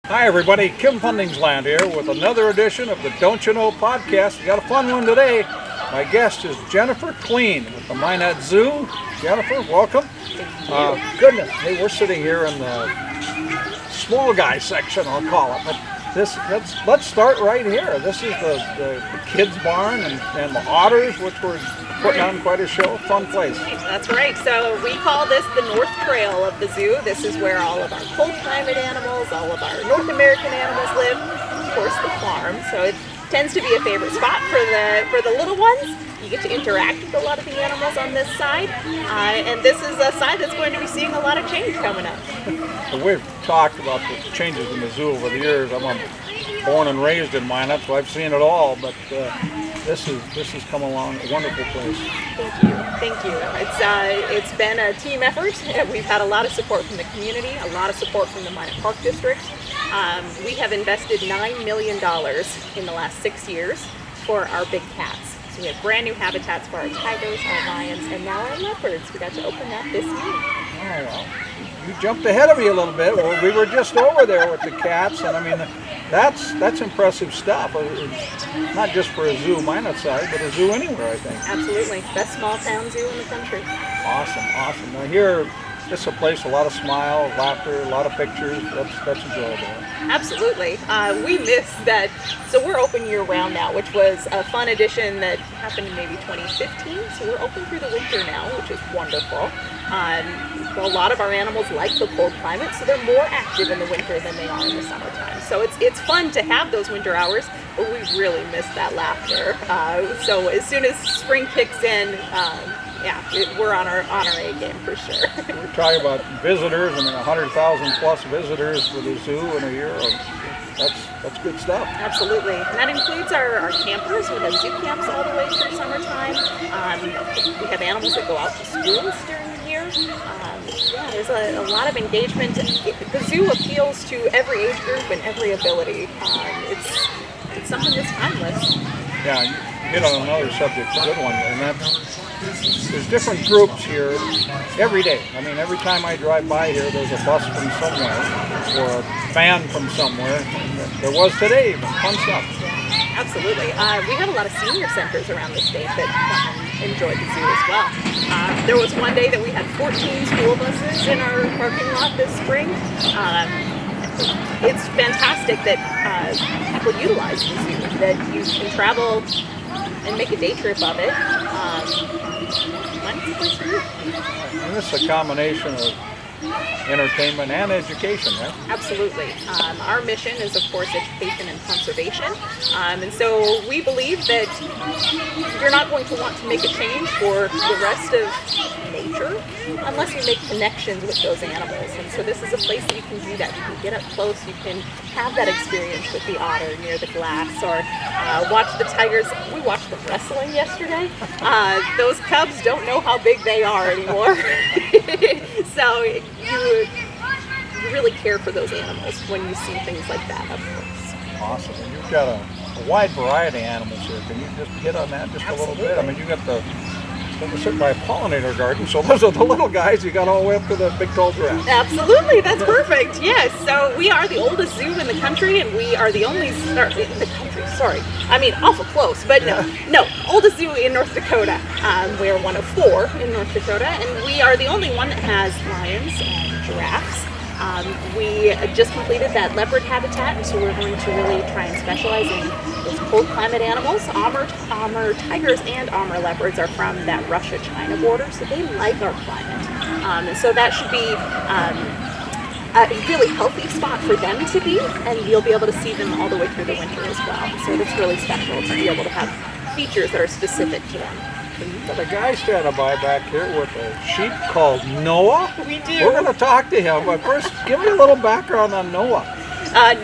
Hi everybody, Kim Fundingsland here with another edition of the Don't You Know podcast. We got a fun one today. My guest is Jennifer Queen with the Minot Zoo. Jennifer, welcome. Goodness, hey, we're sitting here in the small guy section, I'll call it. But let's start right here. This is the kids barn and the otters, which were putting on quite a show. Fun place. That's right. So we call this the North Trail of the zoo. This is where all of our cold climate animals, all of our North American animals live. Of course, the farm. So it tends to be a favorite spot for the little ones. You get to interact with a lot of the animals on this side, and this is a side that's going to be seeing a lot of change coming up. We've talked about the changes in the zoo over the years. I'm born and raised in Minot, so I've seen it all. But this has come along a wonderful place. Thank you. It's been a team effort. We've had a lot of support from the community, a lot of support from the Minot Park District. We have invested $9 million in the last 6 years for our big cats. So we have brand new habitats for our tigers, our lions, and now our leopards. We got to open that this year. Oh, well. You jumped ahead of me a little bit. Well, we were just over there with the cats, and I mean, that's impressive stuff. It's not just for a zoo Minot side, but a zoo anywhere, I think. Absolutely. Best small town zoo in the country. Awesome. Now here, this is a place, a lot of smile, laughter, a lot of pictures. That's enjoyable. Absolutely. We miss that. So we're open year round now, which was a fun addition that happened in maybe 2015. So we're open through the winter now, which is wonderful. A lot of our animals like the cold climate, so they're more active in the winter than they are in the summertime. So it's fun to have those winter hours, but we really miss that laughter. So as soon as spring kicks in, we're on our A game for sure. We're talking about visitors. I mean, 100,000 plus visitors for the zoo in a year. That's good stuff. Absolutely. And that includes our campers. We have zoo camps all the way through summertime. We have animals that go out to schools during the year. There's a lot of engagement. The zoo appeals to every age group and every ability. It's something that's timeless. Yeah, you hit on another subject, a good one, and that's there's different groups here every day. I mean, every time I drive by here, there's a bus from somewhere or a fan from somewhere. There was today, fun stuff. Yeah, absolutely. We have a lot of senior centers around the state that come and enjoy the zoo as well. There was one day that we had 14 school buses in our parking lot this spring. It's fantastic that people utilize the zoo, that you can travel and make a day trip of it. And this is a combination of entertainment and education, right? Absolutely. Our mission is, of course, education and conservation. And so we believe that you're not going to want to make a change for the rest of nature unless you make connections with those animals. And so this is a place that you can do that. You can get up close. You can have that experience with the otter near the glass, or watch the tigers. We watched them wrestling yesterday. Those cubs don't know how big they are anymore. So you really care for those animals when you see things like that up close. Awesome. And you've got a wide variety of animals here. Can you just hit on that just Absolutely. a little bit? I mean, you got we're sitting by a pollinator garden, so those are the little guys. You got all the way up to the big tall giraffe. Absolutely, that's perfect. Yes, so we are the oldest zoo in the country, and we are the only in the country. Sorry, I mean awful close, but no, oldest zoo in North Dakota. We are one of 4 in North Dakota, and we are the only one that has lions and giraffes. We just completed that leopard habitat, and so we're going to really try and specialize in those cold climate animals. Amur tigers and Amur leopards are from that Russia-China border, so they like our climate. And so that should be a really healthy spot for them to be, and you'll be able to see them all the way through the winter as well. So it's really special to be able to have features that are specific to them. You've got a guy standing by back here with a sheep called Noah. We do. We're going to talk to him, but first, give me a little background on Noah.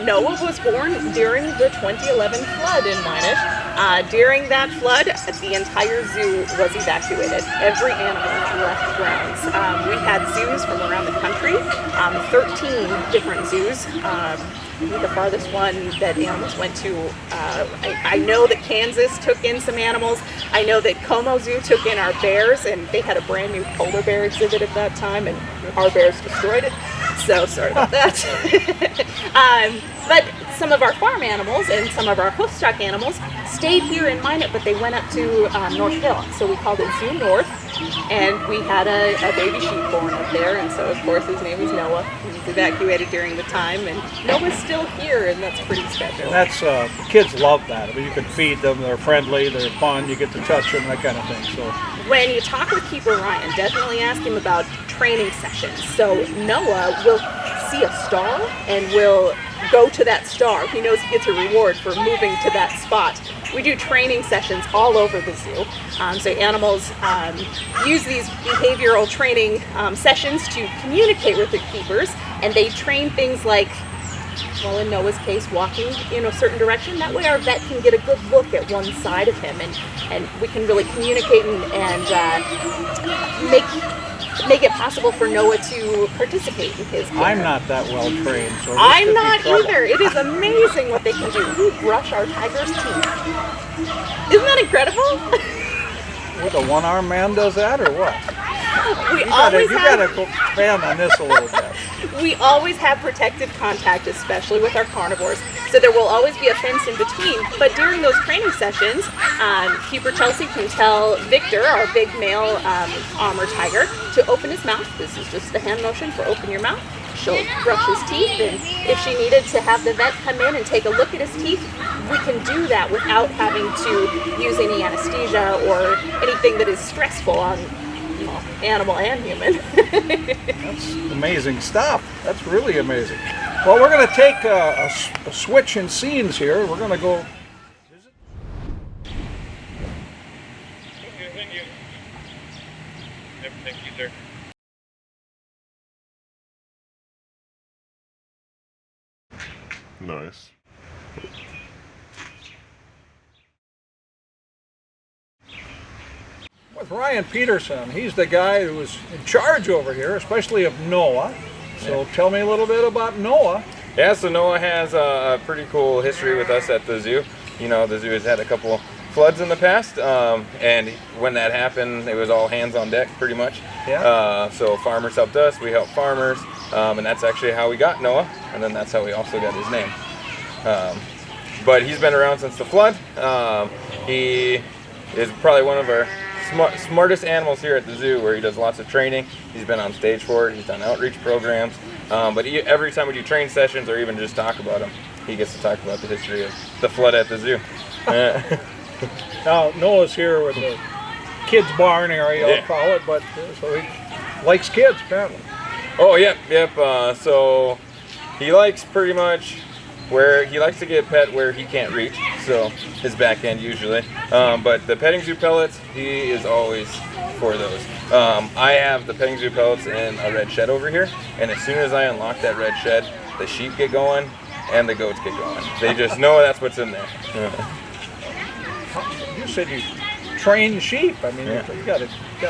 Noah was born during the 2011 flood in Minot. During that flood, the entire zoo was evacuated. Every animal left grounds. We had zoos from around the country, 13 different zoos. The farthest one that animals went to, I know that Kansas took in some animals. I know that Como Zoo took in our bears, and they had a brand new polar bear exhibit at that time, and our bears destroyed it. So sorry about that. But some of our farm animals and some of our hoofstock animals stayed here in Minot, but they went up to North Hill. So we called it Zoo North, and we had a baby sheep born up there. And so, of course, his name was Noah. He was evacuated during the time, and Noah's still here, and that's pretty special. And that's, kids love that. I mean, you can feed them, they're friendly, they're fun, you get to touch them, that kind of thing. So when you talk with Keeper Ryan, definitely ask him about training sessions. So Noah will see a star and will go to that star. He knows he gets a reward for moving to that spot. We do training sessions all over the zoo. So animals use these behavioral training sessions to communicate with their keepers, and they train things like, well, in Noah's case, walking in a certain direction. That way our vet can get a good look at one side of him, and we can really communicate and make it possible for Noah to participate in his care. I'm not that well trained, so this I'm could be not trouble. either. It is amazing what they can do. We brush our tiger's teeth. Isn't that incredible? What, a one-armed man does that, or what? We You always gotta have go expand on this a little bit. we always have protective contact, especially with our carnivores. So there will always be a fence in between. But during those training sessions, Keeper Chelsea can tell Victor, our big male armor tiger, to open his mouth. This is just the hand motion for open your mouth. She'll brush his teeth, and if she needed to have the vet come in and take a look at his teeth, we can do that without having to use any anesthesia or anything that is stressful on animal and human. That's amazing stuff. That's really amazing. Well, we're going to take a switch in scenes here. We're going to go visit. Thank you. Thank you, sir. Nice. With Ryan Peterson. He's the guy who is in charge over here, especially of Noah. So tell me a little bit about Noah. Yeah, so Noah has a pretty cool history with us at the zoo. You know, the zoo has had a couple floods in the past, and when that happened, it was all hands on deck, pretty much. Yeah. So farmers helped us, we helped farmers, and that's actually how we got Noah, and then that's how we also got his name. But he's been around since the flood. He is probably one of our smartest animals here at the zoo, where he does lots of training. He's been on stage for it, he's done outreach programs, but every time we do train sessions or even just talk about him, he gets to talk about the history of the flood at the zoo. Now, Noah's here with the kids' barn area, I'll Yeah. call it, but so he likes kids, apparently. Oh, yep. So he likes pretty much where he likes to get pet where he can't reach, so his back end usually. But the petting zoo pellets, he is always for those. I have the petting zoo pellets in a red shed over here, and as soon as I unlock that red shed, the sheep get going and the goats get going. They just know that's what's in there. You said you train sheep. I mean, Yeah. you got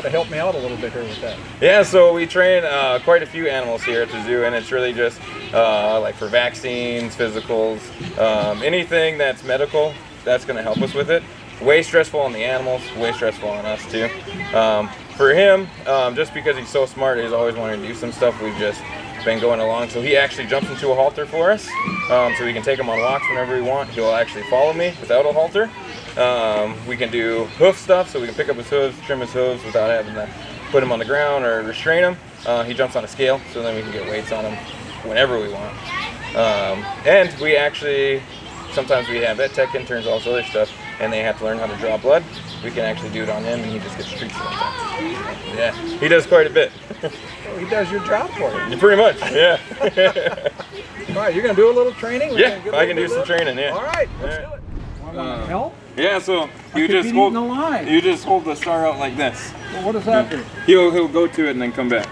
to help me out a little bit here with that. Yeah, so we train quite a few animals here at the zoo, and it's really just like for vaccines, physicals, anything that's medical, that's going to help us with it. Way stressful on the animals, way stressful on us too. For him, just because he's so smart, he's always wanting to do some stuff, we've just been going along. So he actually jumps into a halter for us, so we can take him on walks whenever we want. He'll actually follow me without a halter. We can do hoof stuff, so we can pick up his hooves, trim his hooves without having to put him on the ground or restrain him. He jumps on a scale, so then we can get weights on him whenever we want. And we actually, sometimes we have vet tech interns, all this other stuff, and they have to learn how to draw blood. We can actually do it on him, and he just gets treats sometimes. Yeah, he does quite a bit. So he does your job for you. Pretty much, yeah. All right, you're going to do a little training? We're Yeah, gonna get a I can little do some bit of training, yeah. All right, let's Yeah. do it. Want help? Yeah, so you could just be hold eating alive. you just hold the star out like this. Well, what does that do? He'll go to it and then come back.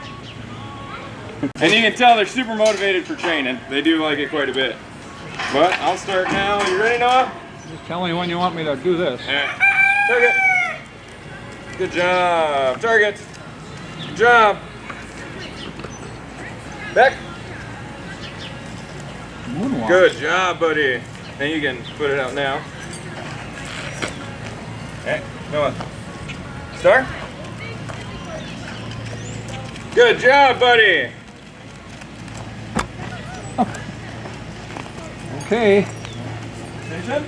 And you can tell they're super motivated for training. They do like it quite a bit. But I'll start now. You ready, Noah? Just tell me when you want me to do this. All right. Target. Good job. Target. Good job. Back. Moonwalk. Good job, buddy. Then you can put it out now. Okay, Noah. Star. Good job, buddy. Okay. Station.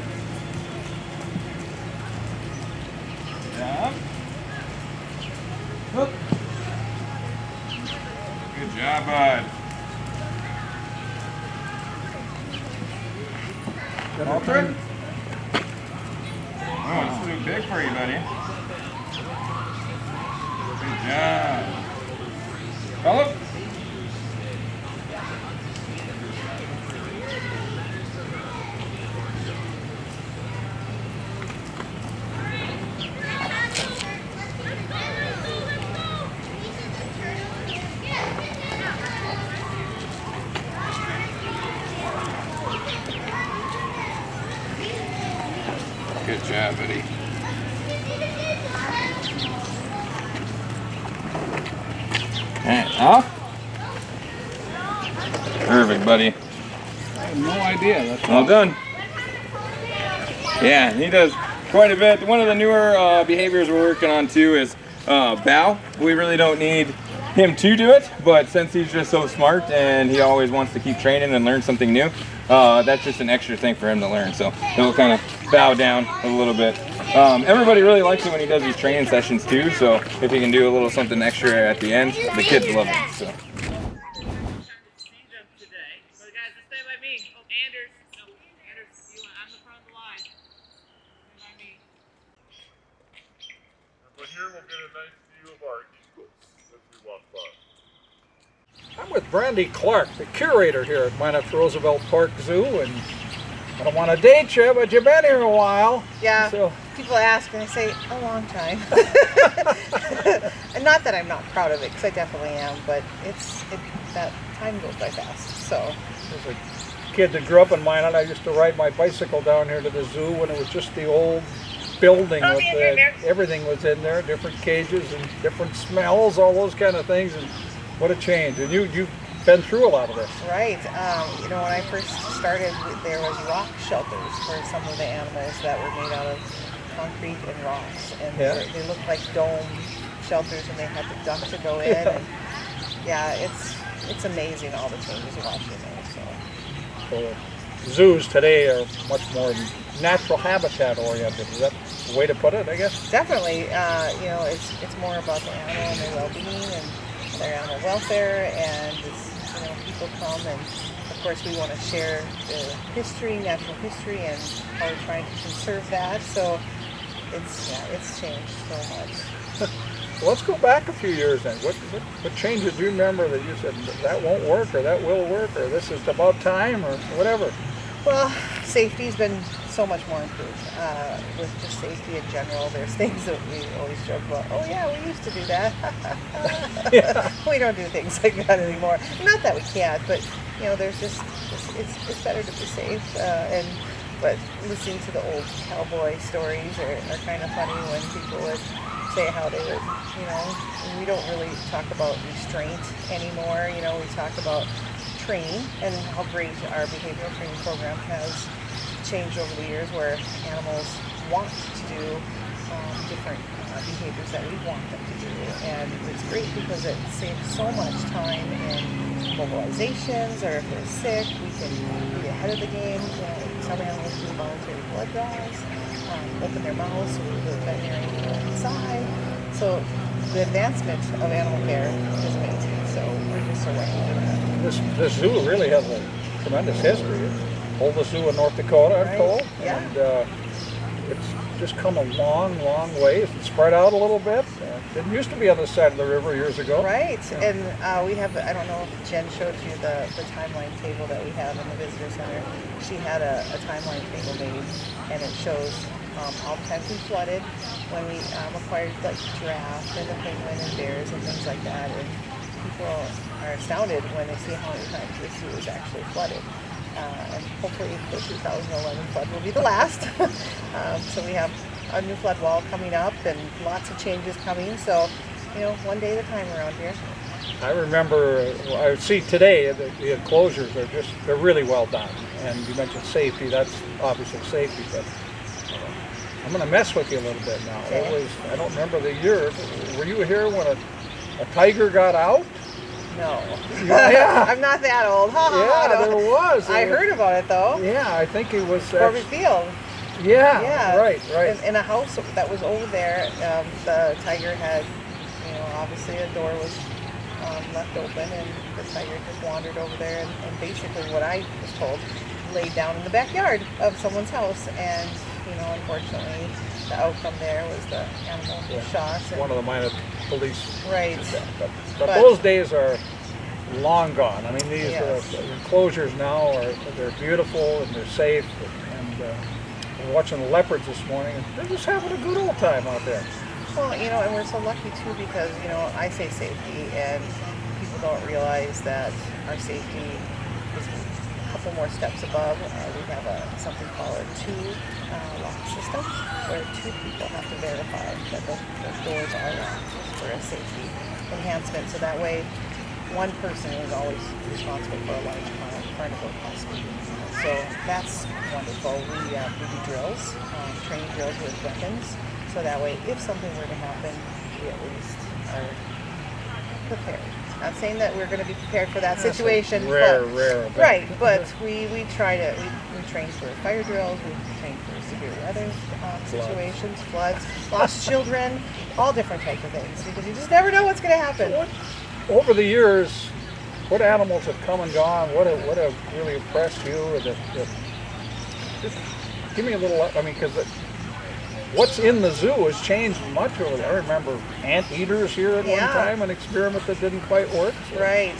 Down. Up. Good job, bud. Alter. Oh, it's too big for you, buddy. Good job. Follow. Good job, buddy. Alright, off. Perfect, buddy. I have no idea. That's All done. Yeah, he does quite a bit. One of the newer behaviors we're working on too is bow. We really don't need him to do it, but since he's just so smart and he always wants to keep training and learn something new, that's just an extra thing for him to learn. So he'll kind of bow down a little bit. Everybody really likes it when he does these training sessions too, so if he can do a little something extra at the end, the kids love it. So. But here we'll get a nice view of our eagles as we walk by. I'm with Brandy Clark, the curator here at Minot Roosevelt Park Zoo, and I don't want to date you, but you've been here a while. Yeah, So, people ask and I say, a long time. And not that I'm not proud of it, because I definitely am, but that time goes by fast, so. as a kid that grew up in Minot, I used to ride my bicycle down here to the zoo when it was just the old building with everything was in there, different cages and different smells, all those kind of things, and what a change. And you've been through a lot of this. Right. You know, when I first started, there was rock shelters for some of the animals that were made out of concrete and rocks, and Yeah. they looked like dome shelters, and they had the duct to go in. And yeah, it's amazing all the changes you're watching there. So zoos today are much more natural habitat oriented. Is that the way to put it, I guess? Definitely, you know, it's more about the animal and their well-being and their animal welfare, and it's, you know, people come, and of course we want to share the history, natural history, and how we're trying to conserve that. So it's changed so much. So let's go back a few years then. What changes do you remember that you said that won't work, or that will work, or this is about time, or whatever? Well, safety's been so much more improved. With just safety in general, there's things that we always joke about. Oh yeah, we used to do that. Yeah. We don't do things like that anymore. Not that we can't, but you know, there's just it's better to be safe. But listening to the old cowboy stories are kind of funny when people would say how they would, you know, and we don't really talk about restraint anymore. You know, we talk about training and how great our behavioral training program has changed over the years, where animals want to do different behaviors that we want them to do, and it's great because it saves so much time in mobilizations, or if they're sick, we can be ahead of the game. You know, some animals do voluntary blood draws, open their mouths so the veterinarian can go inside. So the advancement of animal care is amazing. So we're just so lucky for that. This zoo really has a tremendous history. It's the oldest zoo in North Dakota, I'm Right. told. Yeah. And it's just come a long, long way. It's spread out a little bit. It didn't used to be on this side of the river years ago. Right, Yeah. and we have, I don't know if Jen showed you the timeline table that we have in the visitor center. She had a timeline table made, and it shows all the times we flooded, when we acquired like giraffe and the penguin and bears and things like that, and people are astounded when they see how many times the zoo is actually flooded. And hopefully the 2011 flood will be the last. So we have a new flood wall coming up and lots of changes coming. So, you know, one day at a time around here. I remember, I see today the enclosures they're really well done. And you mentioned safety, that's obviously safety, but I'm going to mess with you a little bit now. Okay. I don't remember the year. Were you here when a tiger got out? No. Yeah. I'm not that old. Ha, ha, ha, Yeah, no. there was. I heard about it though. Yeah, I think it was. Corby Field. Yeah, Yeah. right. In a house that was over there, the tiger had, obviously a door was left open, and the tiger just wandered over there, and basically what I was told, laid down in the backyard of someone's house, and unfortunately the outcome there was the animal was shot. And, One of the Minot police. right. But those days are long gone. I mean, these Yes. enclosures now they're beautiful and they're safe. And we're watching the leopards this morning, and they're just having a good old time out there. Well, and we're so lucky too because, I say safety, and people don't realize that our safety is a couple more steps above. We have something called a two-lock system, where two people have to verify that the doors are locked for a safety enhancement. So that way, one person is always responsible for a large part of the cost. So that's wonderful. We do drills, training drills with weapons. So that way, if something were to happen, we at least are prepared. Not saying that we're going to be prepared for that situation, Rare but event. right. But we try to we train for fire drills. We train for severe weather situations, floods, lost children, all different types of things, because you just never know what's going to happen. Over the years, what animals have come and gone? What have really impressed you? Just give me a little. I mean, because what's in the zoo has changed much over there. I remember anteaters here at one time, an experiment that didn't quite work. So. Right.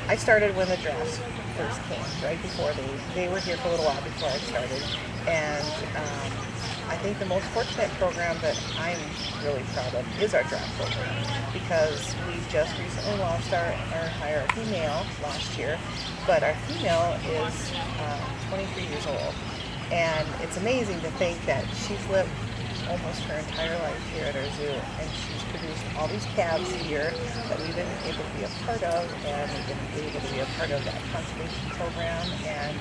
I started when the giraffes first came, right before they were here for a little while before I started. And I think the most fortunate program that I'm really proud of is our giraffe program, because we just recently lost our hierarchy male last year, but our female is 23 years old. And it's amazing to think that she's lived almost her entire life here at our zoo, and she's produced all these calves here that we've been able to be a part of, and we've been able to be a part of that conservation program. And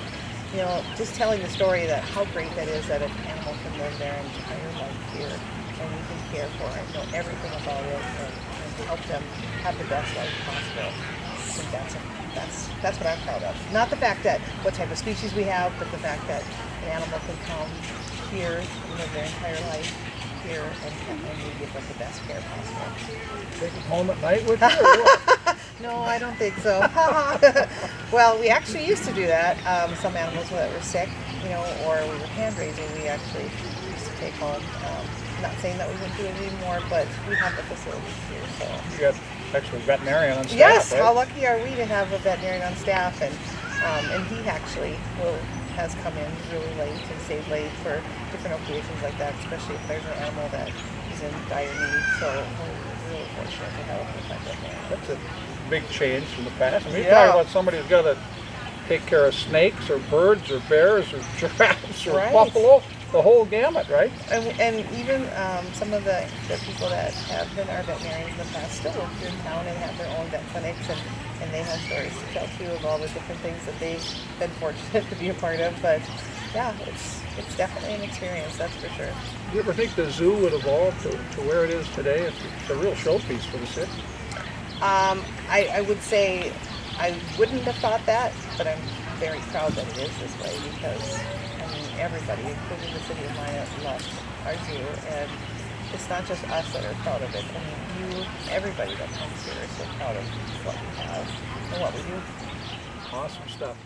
just telling the story that how great that is that an animal can live their entire life here, and we can care for it, know everything about it, and help them have the best life possible. I think that's what I'm proud of. Not the fact that what type of species we have, but the fact that an animal can come here and live their entire life here, and we give them the best care possible. Take it home at night with you? Or what? No, I don't think so. Well, we actually used to do that. Some animals that were sick, or we were hand raising, we actually used to take home. Not saying that we wouldn't do it anymore, but we have the facilities here. So You got actually a veterinarian on staff, yes, right? how lucky are we to have a veterinarian on staff, and he actually has come in really late and stayed late for different occasions like that, especially if there's an animal that is in dire need. So we're really fortunate to have a full-time veterinarian. That's a big change from the past. I mean, you're Yeah. talking about somebody who's got to take care of snakes or birds or bears or giraffes or Right. buffalo, the whole gamut, right? And even some of the people that have been our veterinarians in the past still work here in town and have their own vet clinics, and they have stories to tell too of all the different things that they've been fortunate to be a part of. But yeah, it's definitely an experience, that's for sure. Do you ever think the zoo would evolve to where it is today? It's a real showpiece for the city. I would say I wouldn't have thought that, but I'm very proud that it is this way, because everybody, including the city of Minot, loves our zoo, and it's not just us that are proud of it. Everybody that comes here is so proud of what we have and what we do. Awesome stuff.